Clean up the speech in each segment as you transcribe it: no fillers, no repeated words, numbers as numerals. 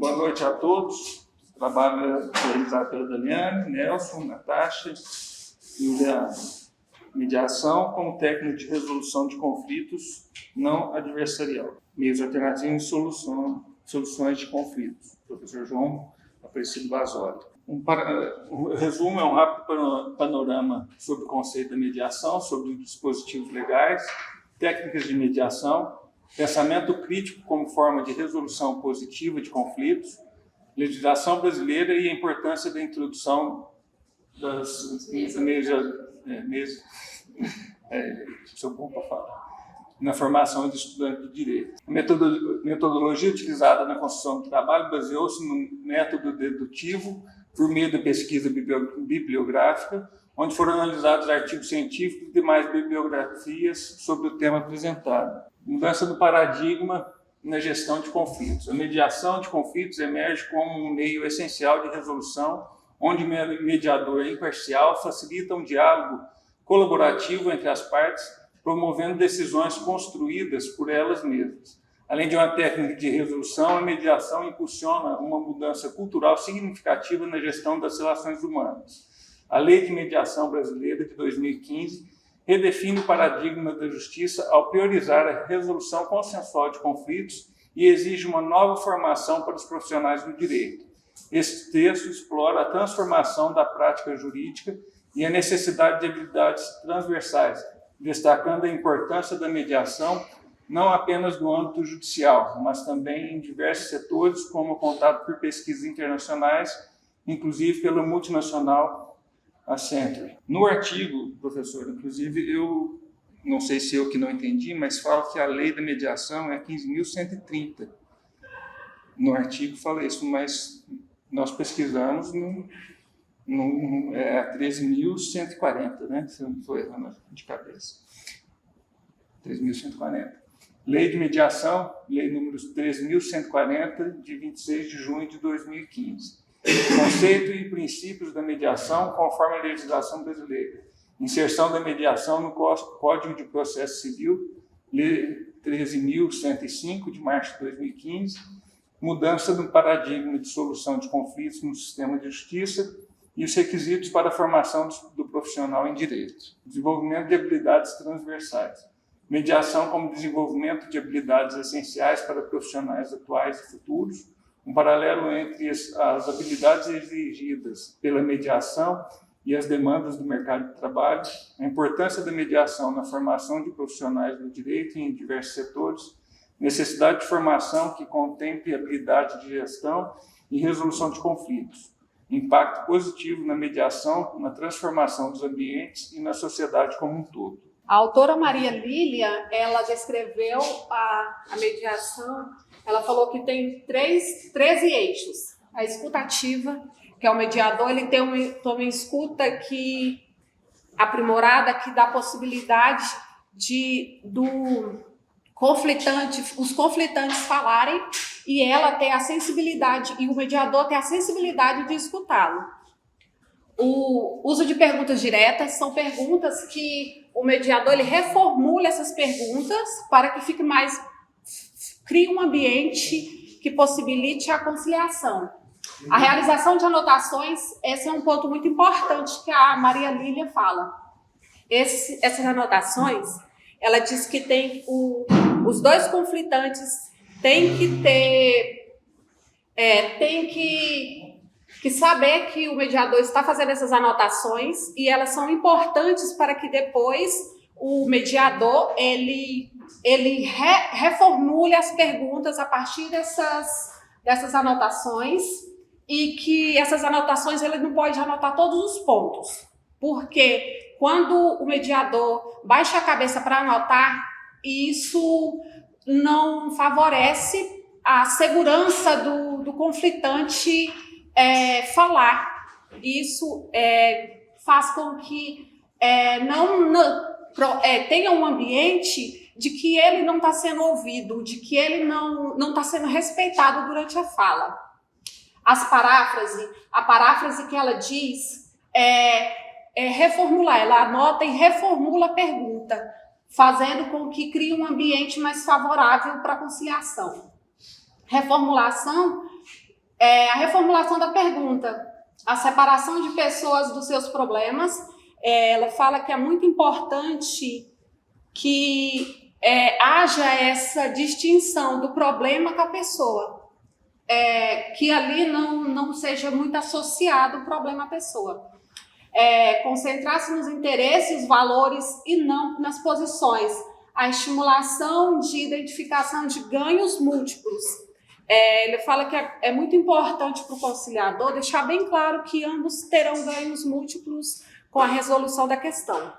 Boa noite a todos. O trabalho é realizado pela Daniane, Nelson, Natasha e o Leandro. Mediação como técnica de resolução de conflitos não adversarial. Meios alternativos e soluções de conflitos. Professor João Aparecido Basoli. O resumo é um rápido panorama sobre o conceito da mediação, sobre os dispositivos legais, técnicas de mediação, pensamento crítico como forma de resolução positiva de conflitos, legislação brasileira e a importância da introdução das sou bom para falar, na formação de estudantes de direito. A metodologia utilizada na construção do trabalho baseou-se no método dedutivo por meio da pesquisa bibliográfica, onde foram analisados artigos científicos e demais bibliografias sobre o tema apresentado. Mudança do paradigma na gestão de conflitos. A mediação de conflitos emerge como um meio essencial de resolução, onde o mediador imparcial facilita um diálogo colaborativo entre as partes, promovendo decisões construídas por elas mesmas. Além de uma técnica de resolução, a mediação impulsiona uma mudança cultural significativa na gestão das relações humanas. A Lei de Mediação Brasileira de 2015 redefine o paradigma da justiça ao priorizar a resolução consensual de conflitos e exige uma nova formação para os profissionais do direito. Esse texto explora a transformação da prática jurídica e a necessidade de habilidades transversais, destacando a importância da mediação não apenas no âmbito judicial, mas também em diversos setores, como apontado por pesquisas internacionais, inclusive pela multinacional Accenture. No artigo, professor, inclusive, eu não sei se eu que não entendi, mas falo que a lei da mediação é 15.130. No artigo fala isso, mas nós pesquisamos é 13.140, né? Se eu não estou errando de cabeça. 13.140. Lei de Mediação, Lei número 13.140, de 26 de junho de 2015. Conceito e princípios da mediação conforme a legislação brasileira. Inserção da mediação no Código de Processo Civil, Lei 13.105, de março de 2015. Mudança do paradigma de solução de conflitos no sistema de justiça e os requisitos para a formação do profissional em direito. Desenvolvimento de habilidades transversais. Mediação como desenvolvimento de habilidades essenciais para profissionais atuais e futuros, um paralelo entre as habilidades exigidas pela mediação e as demandas do mercado de trabalho, a importância da mediação na formação de profissionais do direito em diversos setores, necessidade de formação que contemple habilidade de gestão e resolução de conflitos, impacto positivo na mediação, na transformação dos ambientes e na sociedade como um todo. A autora Maria Lília, ela descreveu a mediação, ela falou que tem 13 eixos. A escutativa, que é o mediador, ele tem uma escuta aprimorada, que dá possibilidade os conflitantes falarem e ela tem a sensibilidade, e o mediador tem a sensibilidade de escutá-lo. O uso de perguntas diretas são perguntas que o mediador ele reformula essas perguntas para que crie um ambiente que possibilite a conciliação. A realização de anotações, esse é um ponto muito importante que a Maria Lília fala. Essas anotações, ela diz que os dois conflitantes têm que saber que o mediador está fazendo essas anotações e elas são importantes para que depois o mediador ele reformule as perguntas a partir dessas anotações e que essas anotações ele não pode anotar todos os pontos, porque quando o mediador baixa a cabeça para anotar, isso não favorece a segurança do conflitante falar. Isso faz com que tenha um ambiente de que ele não está sendo ouvido, de que ele não está sendo respeitado durante a fala. A paráfrase que ela diz reformular, ela anota e reformula a pergunta, fazendo com que crie um ambiente mais favorável para a conciliação. Reformulação A reformulação da pergunta, a separação de pessoas dos seus problemas. Ela fala que é muito importante que haja essa distinção do problema com a pessoa, que ali não seja muito associado o problema à pessoa. Concentrar-se nos interesses, valores e não nas posições. A estimulação de identificação de ganhos múltiplos. Ele fala que é muito importante para o conciliador deixar bem claro que ambos terão ganhos múltiplos com a resolução da questão.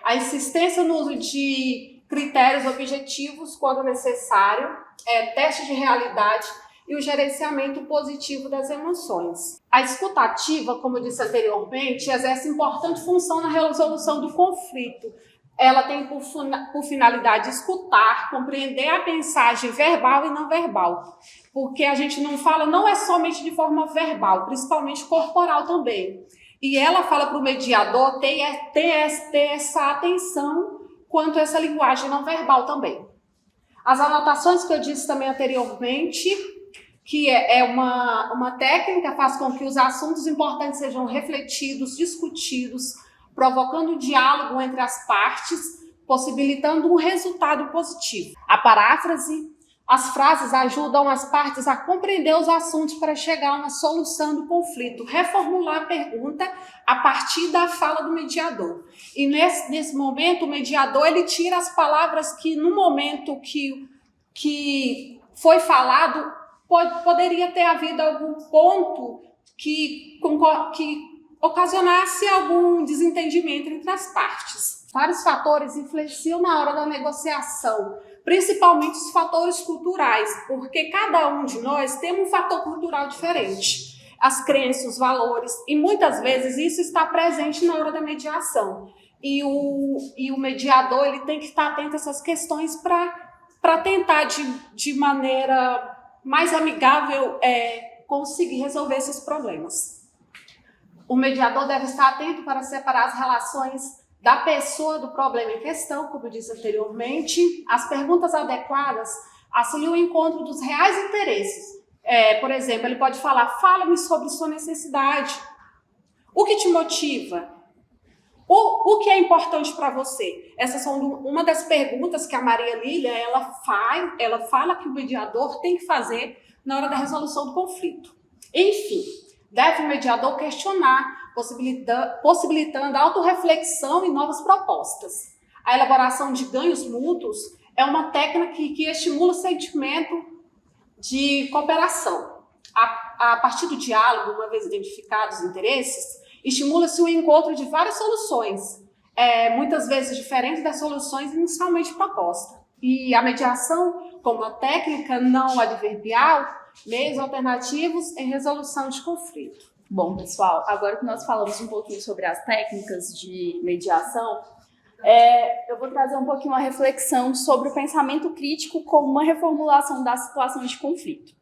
A insistência no uso de critérios objetivos quando necessário, teste de realidade e o gerenciamento positivo das emoções. A escuta ativa, como eu disse anteriormente, exerce importante função na resolução do conflito. Ela tem por finalidade escutar, compreender a mensagem verbal e não verbal. Porque a gente não fala, não é somente de forma verbal, principalmente corporal também. E ela fala para o mediador ter essa atenção quanto a essa linguagem não verbal também. As anotações que eu disse também anteriormente, que é uma técnica que faz com que os assuntos importantes sejam refletidos, discutidos, provocando um diálogo entre as partes, possibilitando um resultado positivo. A paráfrase, as frases ajudam as partes a compreender os assuntos para chegar a uma solução do conflito, reformular a pergunta a partir da fala do mediador. E nesse momento, o mediador ele tira as palavras que no momento que foi falado, poderia ter havido algum ponto que ocasionasse algum desentendimento entre as partes. Vários fatores influenciam na hora da negociação, principalmente os fatores culturais, porque cada um de nós tem um fator cultural diferente. As crenças, os valores, e muitas vezes isso está presente na hora da mediação. E o mediador ele tem que estar atento a essas questões para tentar, de maneira mais amigável, conseguir resolver esses problemas. O mediador deve estar atento para separar as relações da pessoa do problema em questão, como eu disse anteriormente. As perguntas adequadas auxiliam o encontro dos reais interesses. Por exemplo, ele pode falar, fala-me sobre sua necessidade. O que te motiva? O que é importante para você? Essas são uma das perguntas que a Maria Lília ela fala que o mediador tem que fazer na hora da resolução do conflito. Enfim, deve o mediador questionar, possibilitando autorreflexão e novas propostas. A elaboração de ganhos mútuos é uma técnica que estimula o sentimento de cooperação. A partir do diálogo, uma vez identificados os interesses, estimula-se o encontro de várias soluções, muitas vezes diferentes das soluções inicialmente propostas. E a mediação, como uma técnica não adverbial, meios alternativos em resolução de conflito. Bom, pessoal, agora que nós falamos um pouquinho sobre as técnicas de mediação, eu vou trazer um pouquinho uma reflexão sobre o pensamento crítico como uma reformulação das situações de conflito.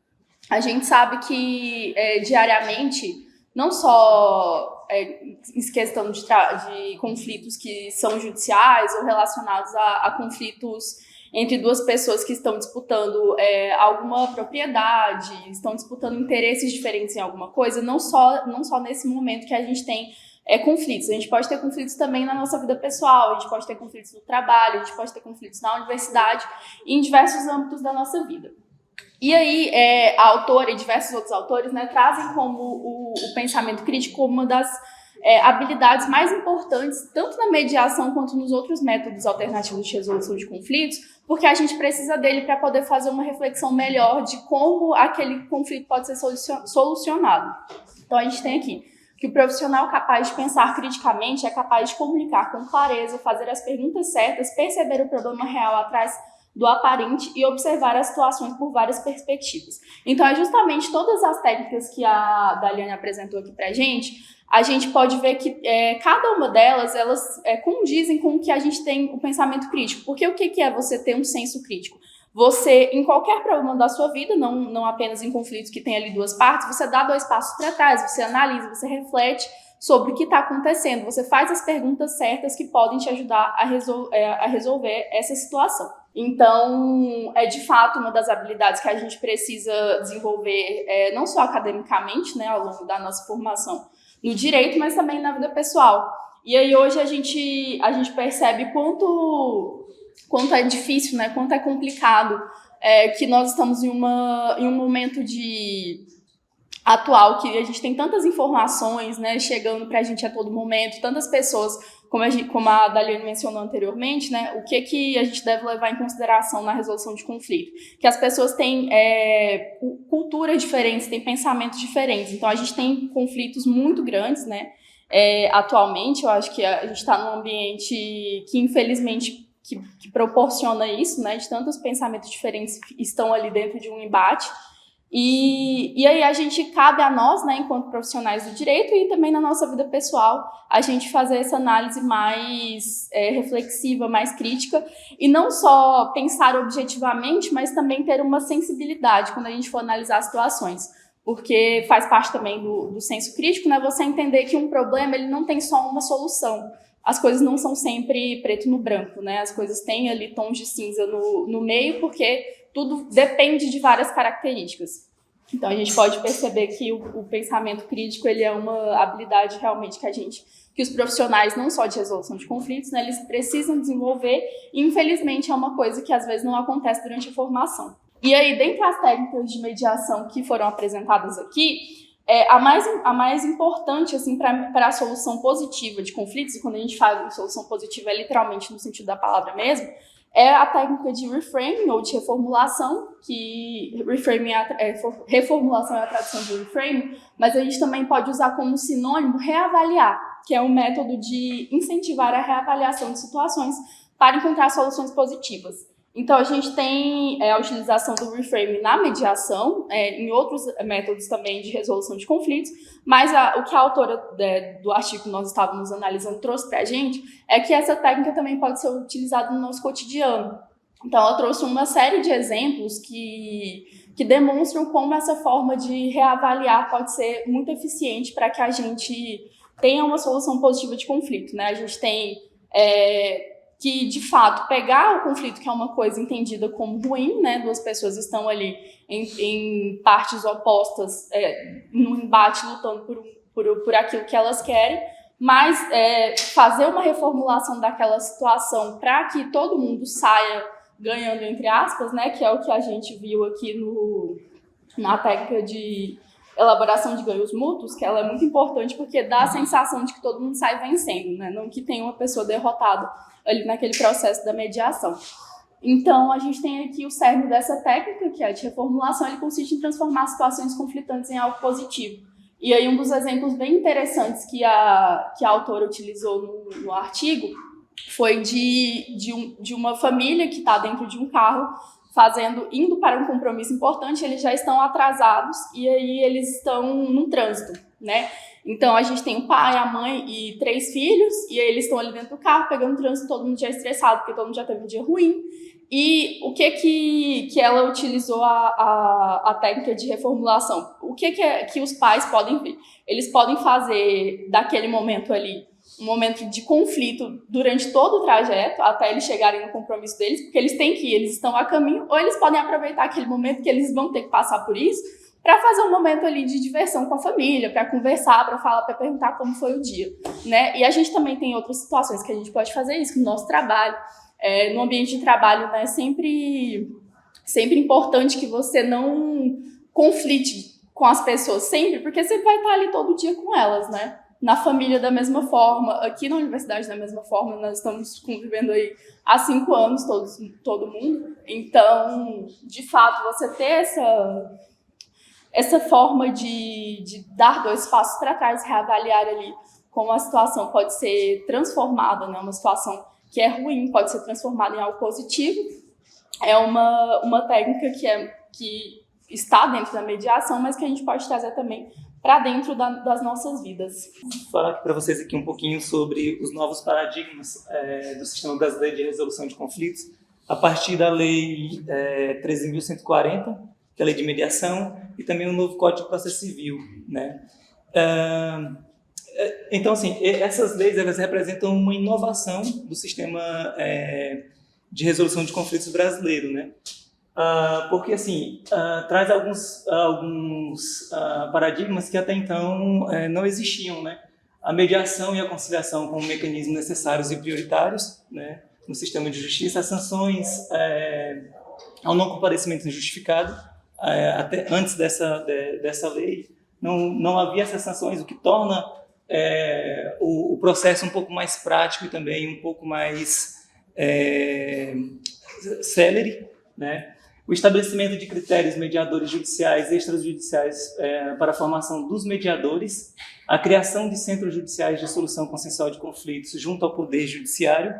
A gente sabe que diariamente, não só em questão de conflitos que são judiciais ou relacionados a conflitos entre duas pessoas que estão disputando alguma propriedade, estão disputando interesses diferentes em alguma coisa, não só nesse momento que a gente tem conflitos. A gente pode ter conflitos também na nossa vida pessoal, a gente pode ter conflitos no trabalho, a gente pode ter conflitos na universidade e em diversos âmbitos da nossa vida. E aí, a autora e diversos outros autores trazem como o pensamento crítico como uma das habilidades mais importantes, tanto na mediação quanto nos outros métodos alternativos de resolução de conflitos, porque a gente precisa dele para poder fazer uma reflexão melhor de como aquele conflito pode ser solucionado. Então, a gente tem aqui que o profissional capaz de pensar criticamente é capaz de comunicar com clareza, fazer as perguntas certas, perceber o problema real atrás do aparente e observar as situações por várias perspectivas. Então, é justamente todas as técnicas que a Daliane apresentou aqui pra gente, a gente pode ver que cada uma delas, elas condizem com o que a gente tem o pensamento crítico. Porque o que é você ter um senso crítico? Você, em qualquer problema da sua vida, não apenas em conflitos que tem ali duas partes, você dá 2 passos para trás, você analisa, você reflete sobre o que está acontecendo, você faz as perguntas certas que podem te ajudar a resolver essa situação. Então, é de fato uma das habilidades que a gente precisa desenvolver, não só academicamente, né, ao longo da nossa formação no direito, mas também na vida pessoal. E aí hoje a gente percebe quanto é difícil, né, quanto é complicado, que nós estamos em um momento atual que a gente tem tantas informações, né, chegando para a gente a todo momento, tantas pessoas, como a Daliane mencionou anteriormente, né, o que a gente deve levar em consideração na resolução de conflito? Que as pessoas têm culturas diferentes, têm pensamentos diferentes, então a gente tem conflitos muito grandes, né, atualmente. Eu acho que a gente está num ambiente que, infelizmente, que proporciona isso, né, de tantos pensamentos diferentes estão ali dentro de um embate. E aí cabe a nós, né, enquanto profissionais do direito e também na nossa vida pessoal, a gente fazer essa análise mais reflexiva, mais crítica, e não só pensar objetivamente, mas também ter uma sensibilidade quando a gente for analisar situações, porque faz parte também do senso crítico, né, você entender que um problema ele não tem só uma solução. As coisas não são sempre preto no branco, né? As coisas têm ali tons de cinza no meio, porque tudo depende de várias características. Então, a gente pode perceber que o pensamento crítico ele é uma habilidade realmente que os profissionais, não só de resolução de conflitos, né, eles precisam desenvolver, e infelizmente é uma coisa que às vezes não acontece durante a formação. E aí, dentre as técnicas de mediação que foram apresentadas aqui, a mais importante assim, para a solução positiva de conflitos, e quando a gente fala de solução positiva é literalmente no sentido da palavra mesmo, é a técnica de reframing ou de reformulação, que reformulação é a tradução de reframing, mas a gente também pode usar como sinônimo reavaliar, que é um método de incentivar a reavaliação de situações para encontrar soluções positivas. Então, a gente tem a utilização do reframing na mediação, em outros métodos também de resolução de conflitos, mas o que a autora do artigo que nós estávamos analisando trouxe para a gente é que essa técnica também pode ser utilizada no nosso cotidiano. Então, ela trouxe uma série de exemplos que demonstram como essa forma de reavaliar pode ser muito eficiente para que a gente tenha uma solução positiva de conflito, né? A gente tem que, de fato, pegar o conflito, que é uma coisa entendida como ruim, né? Duas pessoas estão ali em partes opostas, num embate, lutando por aquilo que elas querem, mas fazer uma reformulação daquela situação para que todo mundo saia ganhando, entre aspas, né? Que é o que a gente viu aqui na técnica de elaboração de ganhos mútuos, que ela é muito importante porque dá a sensação de que todo mundo sai vencendo, né? Não que tenha uma pessoa derrotada ali naquele processo da mediação. Então, a gente tem aqui o cerne dessa técnica, que é a de reformulação, ele consiste em transformar situações conflitantes em algo positivo. E aí, um dos exemplos bem interessantes que a autora utilizou no artigo foi de uma família que está dentro de um carro, indo para um compromisso importante, eles já estão atrasados e aí eles estão num trânsito, né? Então, a gente tem o pai, a mãe e 3 filhos, e aí eles estão ali dentro do carro, pegando trânsito, todo mundo já estressado, porque todo mundo já teve um dia ruim. E o que ela utilizou a técnica de reformulação? O que os pais podem ver? Eles podem fazer daquele momento ali um momento de conflito durante todo o trajeto, até eles chegarem no compromisso deles, porque eles têm que ir, eles estão a caminho, ou eles podem aproveitar aquele momento que eles vão ter que passar por isso, para fazer um momento ali de diversão com a família, para conversar, para falar, para perguntar como foi o dia, né? E a gente também tem outras situações que a gente pode fazer isso, no nosso trabalho, no ambiente de trabalho, né? Sempre importante que você não conflite com as pessoas sempre, porque você vai estar ali todo dia com elas, né? Na família da mesma forma, aqui na universidade da mesma forma, nós estamos convivendo aí há 5 anos, todo mundo. Então, de fato, você ter essa forma de dar 2 passos para trás, reavaliar ali como a situação pode ser transformada, né? Uma situação que é ruim pode ser transformada em algo positivo. É uma técnica que está dentro da mediação, mas que a gente pode trazer também para dentro das nossas vidas. Vou falar aqui para vocês aqui um pouquinho sobre os novos paradigmas do sistema brasileiro de resolução de conflitos, a partir da Lei 13.140, que é a Lei de Mediação, e também o novo Código de Processo Civil, né? Então, assim, essas leis elas representam uma inovação do sistema de resolução de conflitos brasileiro, né? Porque, assim, traz alguns paradigmas que até então não existiam, né? A mediação e a conciliação como mecanismos necessários e prioritários, né, no sistema de justiça, as sanções ao não comparecimento injustificado, até antes dessa lei, não havia essas sanções, o que torna o processo um pouco mais prático e também um pouco mais célere, né? O estabelecimento de critérios mediadores judiciais e extrajudiciais para a formação dos mediadores, a criação de centros judiciais de solução consensual de conflitos junto ao Poder Judiciário.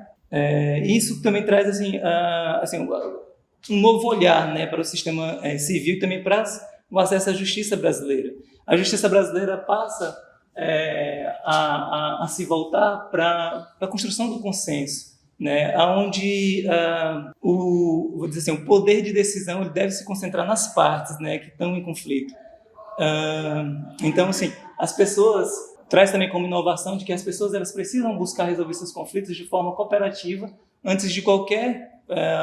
Isso também traz assim, um novo olhar, né, para o sistema civil e também para o acesso à justiça brasileira. A justiça brasileira passa a se voltar para a construção do consenso, né, onde vou dizer assim, o poder de decisão ele deve se concentrar nas partes, né, que estão em conflito. Então, assim, as pessoas traz também como inovação de que as pessoas elas precisam buscar resolver seus conflitos de forma cooperativa antes de qualquer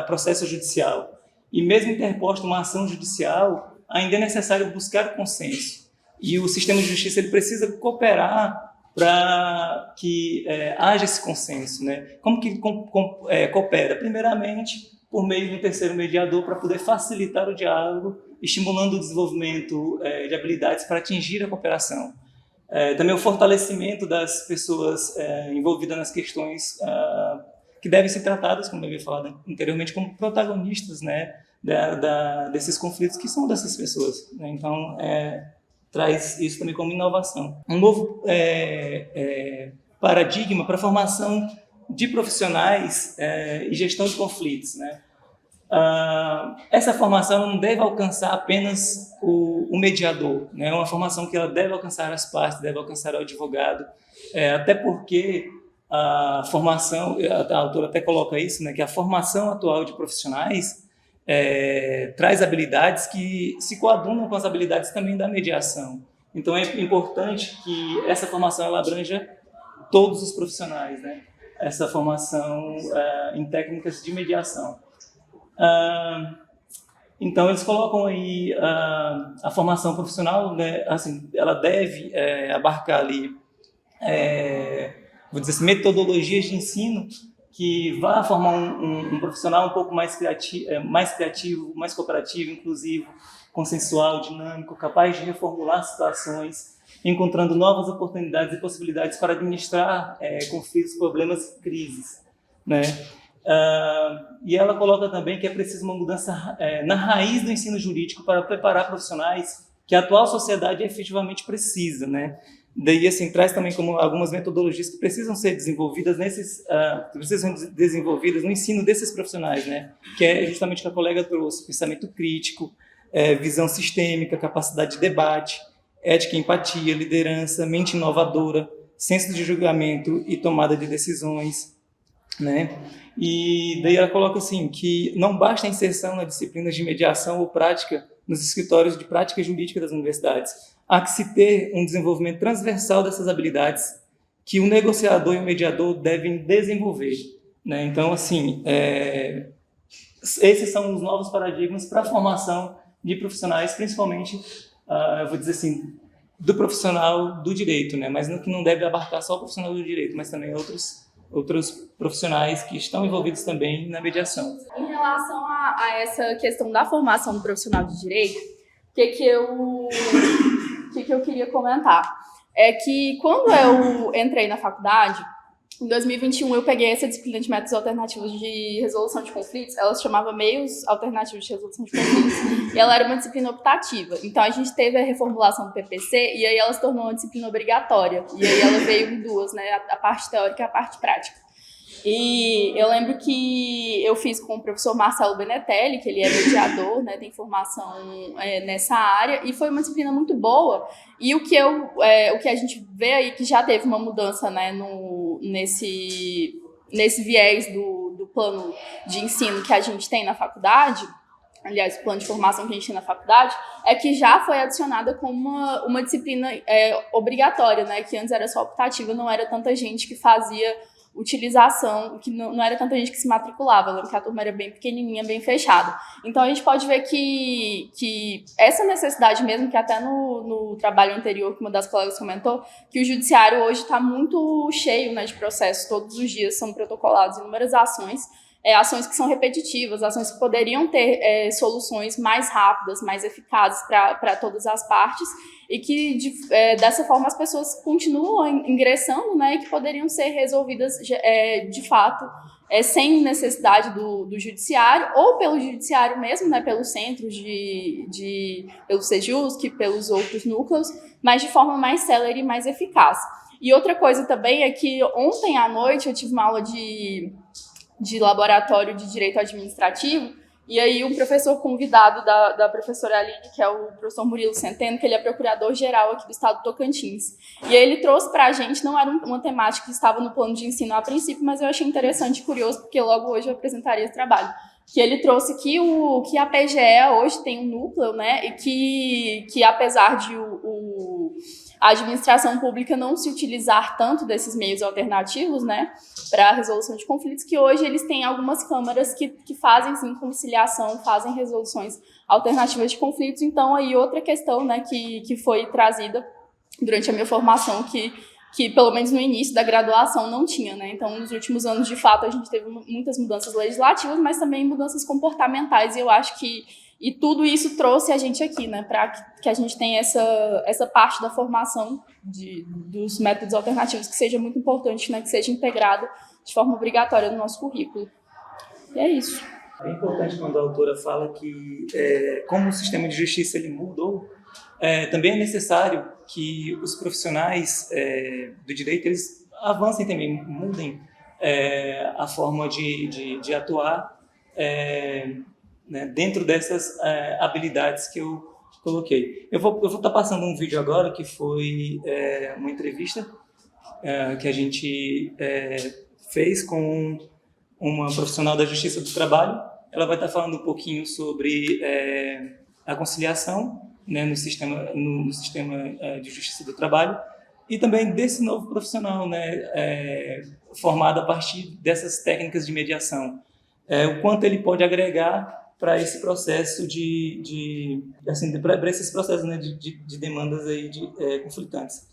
processo judicial. E mesmo interposta uma ação judicial, ainda é necessário buscar consenso. E o sistema de justiça ele precisa cooperar para que haja esse consenso, né? Como que coopera? Primeiramente, por meio de um terceiro mediador para poder facilitar o diálogo, estimulando o desenvolvimento de habilidades para atingir a cooperação. Também o fortalecimento das pessoas envolvidas nas questões que devem ser tratadas, como eu havia falado anteriormente, como protagonistas, né, desses conflitos que são dessas pessoas, né? Então, traz isso também como inovação. Um novo paradigma para a formação de profissionais e gestão de conflitos, né? Essa formação não deve alcançar apenas o mediador, né? É uma formação que ela deve alcançar as partes, deve alcançar o advogado, até porque a formação, a autora até coloca isso, né, que a formação atual de profissionais traz habilidades que se coadunam com as habilidades também da mediação. Então é importante que essa formação ela abranja todos os profissionais, né? Essa formação em técnicas de mediação. Então eles colocam aí a formação profissional, né, assim, ela deve abarcar ali, vou dizer assim, metodologias de ensino que vá formar um profissional um pouco mais criativo, mais cooperativo, inclusivo, consensual, dinâmico, capaz de reformular situações, encontrando novas oportunidades e possibilidades para administrar conflitos, problemas, crises, né? E ela coloca também que é preciso uma mudança na raiz do ensino jurídico para preparar profissionais que a atual sociedade efetivamente precisa, né? Daí, assim, traz também como algumas metodologias que precisam ser desenvolvidas no ensino desses profissionais, né? Que é justamente o que a colega trouxe: pensamento crítico, visão sistêmica, capacidade de debate, ética e empatia, liderança, mente inovadora, senso de julgamento e tomada de decisões, né? E daí ela coloca assim que não basta a inserção na disciplina de mediação ou prática nos escritórios de prática jurídica das universidades. Há que se ter um desenvolvimento transversal dessas habilidades que o negociador e o mediador devem desenvolver, né? Então, assim, esses são os novos paradigmas para a formação de profissionais, principalmente, eu vou dizer assim, do profissional do direito, né? Mas que não deve abarcar só o profissional do direito, mas também outros profissionais que estão envolvidos também na mediação. Em relação a essa questão da formação do profissional de direito, o que eu queria comentar é que quando eu entrei na faculdade, em 2021 eu peguei essa disciplina de métodos alternativos de resolução de conflitos, ela se chamava Meios Alternativos de Resolução de Conflitos, e ela era uma disciplina optativa. Então a gente teve a reformulação do PPC e aí ela se tornou uma disciplina obrigatória, e aí ela veio em duas, né, a parte teórica e a parte prática. E eu lembro que eu fiz com o professor Marcelo Benetelli, que ele é mediador, né, tem formação nessa área, e foi uma disciplina muito boa. E o que a gente vê aí que já teve uma mudança, né, nesse viés do plano de ensino que a gente tem na faculdade, aliás, o plano de formação que a gente tem na faculdade, é que já foi adicionada como uma disciplina obrigatória, né, que antes era só optativa, não era tanta gente que fazia utilização, que não era tanta gente que se matriculava, eu lembro que a turma era bem pequenininha, bem fechada. Então a gente pode ver que essa necessidade mesmo, que até no trabalho anterior, que uma das colegas comentou, que o judiciário hoje está muito cheio, né, de processos, todos os dias são protocolados inúmeras ações, ações que são repetitivas, ações que poderiam ter soluções mais rápidas, mais eficazes para todas as partes, e que dessa forma as pessoas continuam ingressando, né, e que poderiam ser resolvidas de fato sem necessidade do judiciário, ou pelo judiciário mesmo, né, pelos centros pelo Sejusc, pelos outros núcleos, mas de forma mais célere e mais eficaz. E outra coisa também é que ontem à noite eu tive uma aula de laboratório de direito administrativo, e aí um professor convidado da professora Aline, que é o professor Murilo Centeno, que ele é procurador-geral aqui do estado do Tocantins. E aí ele trouxe para a gente, não era uma temática que estava no plano de ensino a princípio, mas eu achei interessante e curioso, porque logo hoje eu apresentaria esse trabalho. Que ele trouxe que a PGE hoje tem um núcleo, né, e que apesar de a administração pública não se utilizar tanto desses meios alternativos, né, para a resolução de conflitos, que hoje eles têm algumas câmaras que fazem, sim, conciliação, fazem resoluções alternativas de conflitos. Então, aí outra questão, né, que foi trazida durante a minha formação, que pelo menos no início da graduação não tinha, né? Então, nos últimos anos, de fato, a gente teve muitas mudanças legislativas, mas também mudanças comportamentais, e eu acho que tudo isso trouxe a gente aqui, né, para que a gente tenha essa parte da formação dos métodos alternativos que seja muito importante, né, que seja integrado de forma obrigatória no nosso currículo. E é isso. É importante quando a autora fala que, como o sistema de justiça ele mudou, também é necessário que os profissionais do direito eles avancem também, mudem a forma de atuar, né, dentro dessas habilidades que eu coloquei. Eu vou estar passando um vídeo agora que foi uma entrevista que a gente fez com uma profissional da Justiça do Trabalho. Ela vai estar falando um pouquinho sobre a conciliação, né, no sistema de Justiça do Trabalho, e também desse novo profissional, né, formado a partir dessas técnicas de mediação. O quanto ele pode agregar para esse processo para esses processos, né, de demandas aí conflitantes.